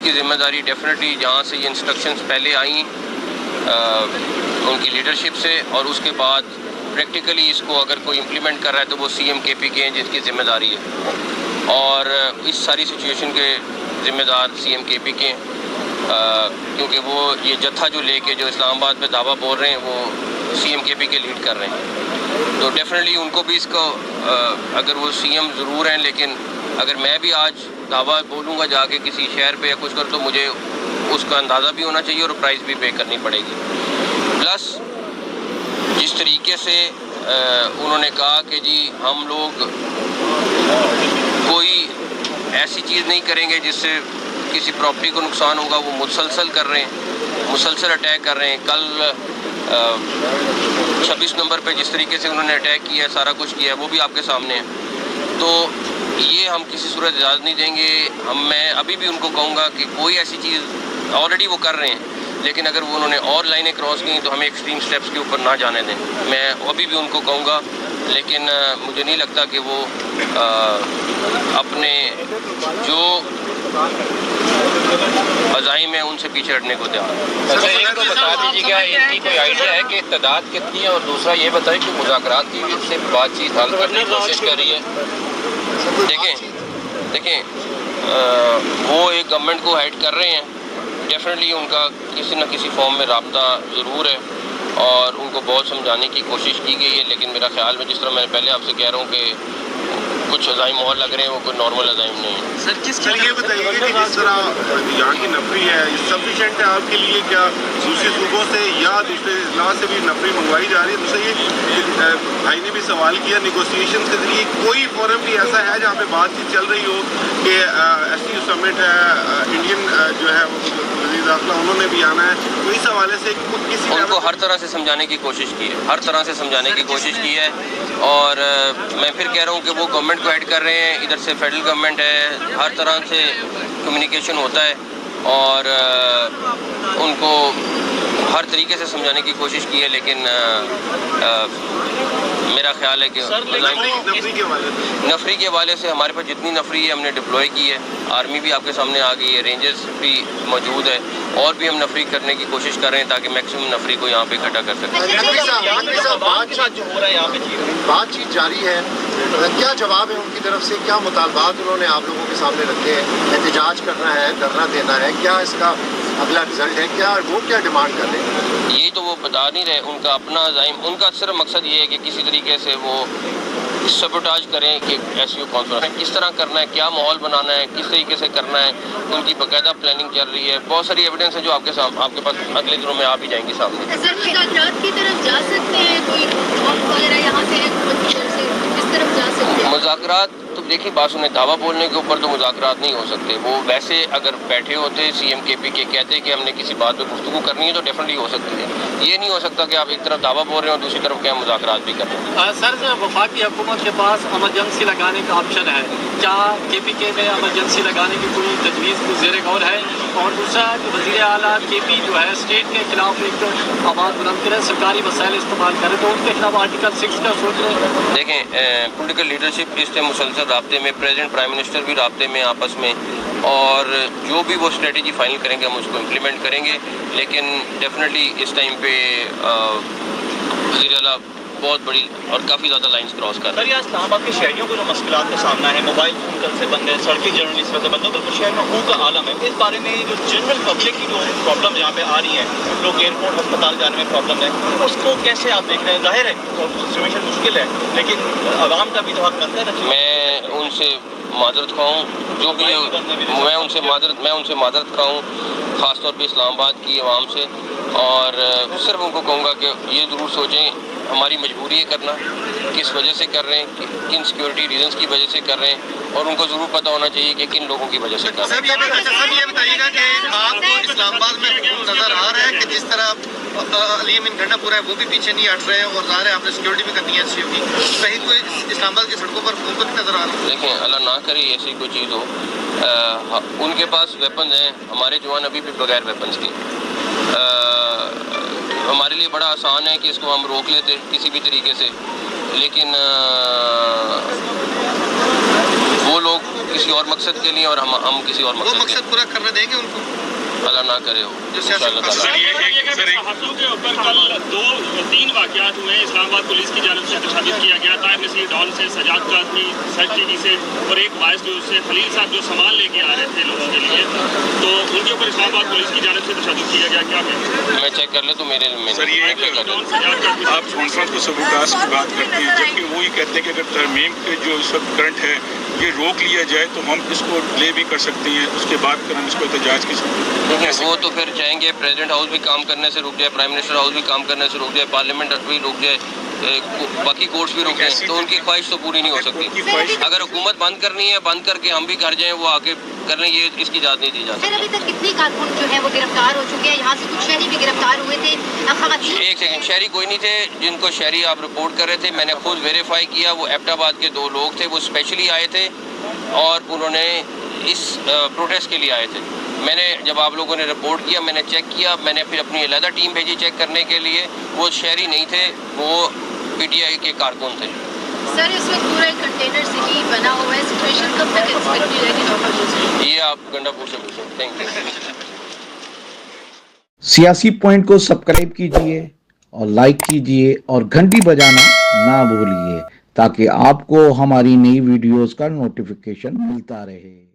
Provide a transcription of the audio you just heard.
کی ذمہ داری ڈیفینیٹلی جہاں سے یہ انسٹرکشنز پہلے آئیں ان کی لیڈرشپ سے، اور اس کے بعد پریکٹیکلی اس کو اگر کوئی امپلیمنٹ کر رہا ہے تو وہ سی ایم کے پی کے ہیں جس کی ذمہ داری ہے، اور اس ساری سچویشن کے ذمہ دار سی ایم کے پی کے ہیں، کیونکہ وہ یہ جتھا جو لے کے جو اسلام آباد پہ دعویٰ بول رہے ہیں وہ سی ایم کے پی کے لیڈ کر رہے ہیں، تو ڈیفینیٹلی ان کو بھی اس کو اگر وہ سی ایم ضرور ہیں، لیکن اگر میں بھی آج دعویٰ بولوں گا جا کے کسی شہر پہ یا کچھ کر تو مجھے اس کا اندازہ بھی ہونا چاہیے اور پرائز بھی پے کرنی پڑے گی۔ پلس جس طریقے سے انہوں نے کہا کہ جی ہم لوگ کوئی ایسی چیز نہیں کریں گے جس سے کسی پراپرٹی کو نقصان ہوگا، وہ مسلسل کر رہے ہیں، مسلسل اٹیک کر رہے ہیں۔ کل 26 نمبر پہ جس طریقے سے انہوں نے اٹیک کیا ہے، سارا کچھ کیا ہے، وہ بھی آپ کے سامنے ہے، تو یہ ہم کسی صورت اجازت نہیں دیں گے۔ میں ابھی بھی ان کو کہوں گا کہ کوئی ایسی چیز آلریڈی وہ کر رہے ہیں، لیکن اگر وہ انہوں نے اور لائنیں کراس کی تو ہمیں ایکسٹریم سٹیپس کے اوپر نہ جانے دیں۔ میں ابھی بھی ان کو کہوں گا، لیکن مجھے نہیں لگتا کہ وہ اپنے جو عزائم ہیں ان سے پیچھے ہٹنے کو تیار ہیں۔ اچھا ایک تو بتا دیجیے گا ان کی کوئی آئیڈیا ہے کہ تعداد کتنی ہے، اور دوسرا یہ بتائیں کہ مذاکرات کی سے بات چیت حل کرنے کی کوشش کر رہی ہے؟ دیکھیں وہ ایک گورنمنٹ کو ہائڈ کر رہے ہیں، ڈیفینیٹلی ان کا کسی نہ کسی فارم میں رابطہ ضرور ہے اور ان کو بہت سمجھانے کی کوشش کی گئی ہے، لیکن میرا خیال میں جس طرح میں نے پہلے آپ سے کہہ رہا ہوں کہ کچھ عزائم اور لگ رہے ہیں، وہ کوئی نارمل عزائم نہیں ہے۔ سر یہ بتائیے کہ جس طرح یہاں کی نفری ہے سفیشینٹ ہے آپ کے لیے، کیا دوسرے صوبوں سے یا دوسرے اضلاع سے بھی نفری منگوائی جا رہی ہے؟ دوسرا یہ بھائی نے بھی سوال کیا نیگوسیشن کے ذریعے کوئی فورم بھی ایسا ہے جہاں پہ بات چیت چل رہی ہو کہ ایس سی سمٹ ہے، انڈین جو ہے وزیر داخلہ انہوں نے بھی آنا ہے، تو اس حوالے سے کسی ان کو ہر طرح سے سمجھانے کی کوشش کی ہے، ہر طرح سے سمجھانے کی کوشش کی ہے، اور میں پھر کہہ رہا ہوں کہ وہ گورنمنٹ کو ایڈ کر رہے ہیں، ادھر سے فیڈرل گورنمنٹ ہے، ہر طرح سے کمیونیکیشن ہوتا ہے، اور ان کو ہر طریقے سے سمجھانے کی کوشش کی ہے، لیکن میرا خیال ہے کہ نفری کے حوالے سے ہمارے پاس جتنی نفری ہے ہم نے ڈپلوائے کی ہے، آرمی بھی آپ کے سامنے آ گئی ہے، رینجرز بھی موجود ہے، اور بھی ہم نفری کرنے کی کوشش کر رہے ہیں تاکہ میکسیمم نفری کو یہاں پہ اکٹھا کر سکیں۔ بات چیت جاری ہے، کیا جواب ہے ان کی طرف سے؟ کیا مطالبات انہوں نے آپ لوگوں کے سامنے رکھے ہیں؟ احتجاج کرنا ہے، دھرنا دینا ہے، کیا اس کا اگلا رزلٹ ہے؟ کیا وہ کیا ڈیمانڈ کر رہے ہیں؟ یہی تو وہ بتا نہیں رہے، ان کا اپنا عزائم، ان کا صرف مقصد یہ ہے کہ کسی طریقے سے وہ سبوٹاج کریں کہ ایس یو کانفرنس کس طرح کرنا ہے، کیا ماحول بنانا ہے، کس طریقے سے کرنا ہے، ان کی باقاعدہ پلاننگ چل رہی ہے، بہت ساری ایویڈنس ہے جو آپ کے پاس اگلے دنوں میں آپ ہی جائیں گی سامنے۔ سر مذاکرات کی طرف جا سکتے ہیں کوئی وغیرہ یہاں سے کس طرف جا سکتے ہیں؟ مذاکرات تو دیکھیے بات سنیں، دعویٰ بولنے کے اوپر تو مذاکرات نہیں ہو سکتے، وہ ویسے اگر بیٹھے ہوتے سی ایم کے پی کے کہتے کہ ہم نے کسی بات پہ گفتگو کرنی ہے تو ڈیفینیٹلی ہو سکتی ہے، یہ نہیں ہو سکتا کہ آپ ایک طرف دعویٰ بول رہے ہیں اور دوسری طرف کیا مذاکرات بھی کر رہے ہیں۔ سر وفاقی حکومت کے پاس ایمرجنسی لگانے کا آپشن ہے، کیا کے پی کے میں ایمرجنسی لگانے کی کوئی تجویز زیر غور ہے؟ اور دوسرا وزیر اعلیٰ کے پی جو ہے اسٹیٹ کے خلاف ایک آواز بلند کرے، سرکاری وسائل استعمال کرے، تو ان کے خلاف آرٹیکل 6 کا سوچ رہے ہیں؟ دیکھیں پولیٹیکل لیڈرشپ اس سے مسلسل رابطے میں، پریزیڈنٹ پرائم منسٹر بھی رابطے میں آپس میں، اور جو بھی وہ اسٹریٹجی فائنل کریں گے ہم اس کو امپلیمنٹ کریں گے، لیکن ڈیفینیٹلی اس ٹائم پہ وزیر اعلیٰ بہت بڑی اور کافی زیادہ لائنز کراس کر رہے ہیں۔ سر یہ اسلام آباد کے شہریوں کو جو مشکلات کا سامنا ہے، موبائل فون کل سے بند ہے، سڑکیں جنرلی اس وجہ سے بند ہے، بالکل شہر میں خوف کا عالم ہے، اس بارے میں جو جنرل پبلک کی جو پرابلم یہاں پہ آ رہی ہیں، لوگ ایئرپورٹ ہسپتال جانے میں پرابلم ہے، اس کو کیسے آپ دیکھ رہے ہیں؟ ظاہر ہے سچویشن مشکل ہے، لیکن عوام کا بھی تو حق بنتا ہے۔ میں ان سے معذرت خواہ ہوں، جو بھی میں ان سے معذرت خواہ ہوں، خاص طور پہ اسلام آباد کی عوام سے، اور صرف ان کو کہوں گا کہ یہ ضرور سوچیں ہماری مجبوری ہے کرنا، کس وجہ سے کر رہے ہیں، کن سیکیورٹی ریزنس کی وجہ سے کر رہے ہیں، اور ان کو ضرور پتہ ہونا چاہیے کہ کن لوگوں کی وجہ سے کر رہے ہیں۔ سب یہ بتائیے گا کہ آپ کو اسلام آباد میں نظر آ رہا ہے کہ جس طرح علی امین گنڈا پورا ہے وہ بھی پیچھے نہیں ہٹ رہے ہیں، اور ظاہر ہے آپ نے سیکیورٹی بھی کرنی ہے اچھی ہوگی، کہیں کوئی اسلام آباد کی سڑکوں پر حکومت نظر آ رہا ہے؟ دیکھیں اللہ نہ کرے ایسی کوئی چیز ہو، ان کے پاس ویپنز ہیں، ہمارے جوان ابھی بھی بغیر ویپنز کے، ہمارے لیے بڑا آسان ہے کہ اس کو ہم روک لیتے کسی بھی طریقے سے، لیکن وہ لوگ کسی اور مقصد کے لیے اور ہم کسی اور وہ مقصد کے مقصد پورا کرنے دیں گے ان کو لیے، اللہ نہ کرے ہو جو سیاسی انشاءاللہ مقصد تعالیٰ۔ صحافیوں کے اوپر کل 3 واقعات ہوئے ہیں۔ اسلام آباد پولیس کی جانب سے تشدد کیا گیا، طاہر نصیر ڈان سے، سجاد کاظمی سیٹ ٹی وی سے، اور ایک باعث جو سے خلیل صاحب جو سامان لے کے آ رہے تھے لوگوں کے لیے، تو ان کے اوپر اسلام آباد پولیس کی جانب سے تشدد کیا گیا، کیا کہیں؟ میں چیک کر لے تو میرے میں سر یہ آپ کانفرنس کو سبوٹاس کی بات کرتے ہیں، جبکہ وہ یہ کہتے ہیں کہ اگر ترمیم کے جو اس وقت کرنٹ ہے یہ روک لیا جائے تو ہم اس کو ڈیلے بھی کر سکتے ہیں، اس کے بعد پھر ہم اس کو احتجاج کی وہ تو پھر چاہیں گے پریزیڈنٹ ہاؤس بھی کام کرنے سے رک جائے، پرائم منسٹر ہاؤس بھی کام کرنے سے رک جائے، پارلیمنٹ بھی رک جائے، باقی کورٹس بھی رک جائیں، تو ان کی خواہش تو پوری نہیں ہو سکتی۔ اگر حکومت بند کرنی ہے بند کر کے ہم بھی گھر جائیں، وہ آگے کر لیں، یہ اس کی اجازت نہیں دی جا سر ابھی تک کتنے کارکن جو ہے وہ گرفتار ہو چکے ہیں؟ یہاں سے کچھ شہری بھی گرفتار ہوئے تھے، خواتین؟ ایک سیکنڈ، شہری کوئی نہیں تھے جن کو شہری آپ رپورٹ کر رہے تھے، میں نے خود ویریفائی کیا، وہ ایبٹ آباد کے 2 لوگ تھے، وہ اسپیشلی آئے تھے اور انہوں نے اس پروٹیسٹ کے لیے آئے تھے۔ میں نے جب آپ لوگوں نے رپورٹ کیا میں نے چیک کیا، میں نے پھر اپنی علیحدہ ٹیم بھیجی چیک کرنے کے لیے، وہ شہری نہیں تھے، وہ پی ٹی آئی کے کارکن تھے۔ سر اس وقت پورا ایک کنٹینر سٹی بنا ہوا ہے، سچویشن کب تک ایکسپیکٹ کی جائے گی؟ یہ آپ گنڈا پور سے پوچھیں۔ Thank you. سیاسی پوائنٹ کو سبسکرائب کیجئے اور لائک کیجئے اور گھنٹی بجانا نہ بھولیے تاکہ آپ کو ہماری نئی ویڈیوز کا نوٹیفیکیشن ملتا رہے۔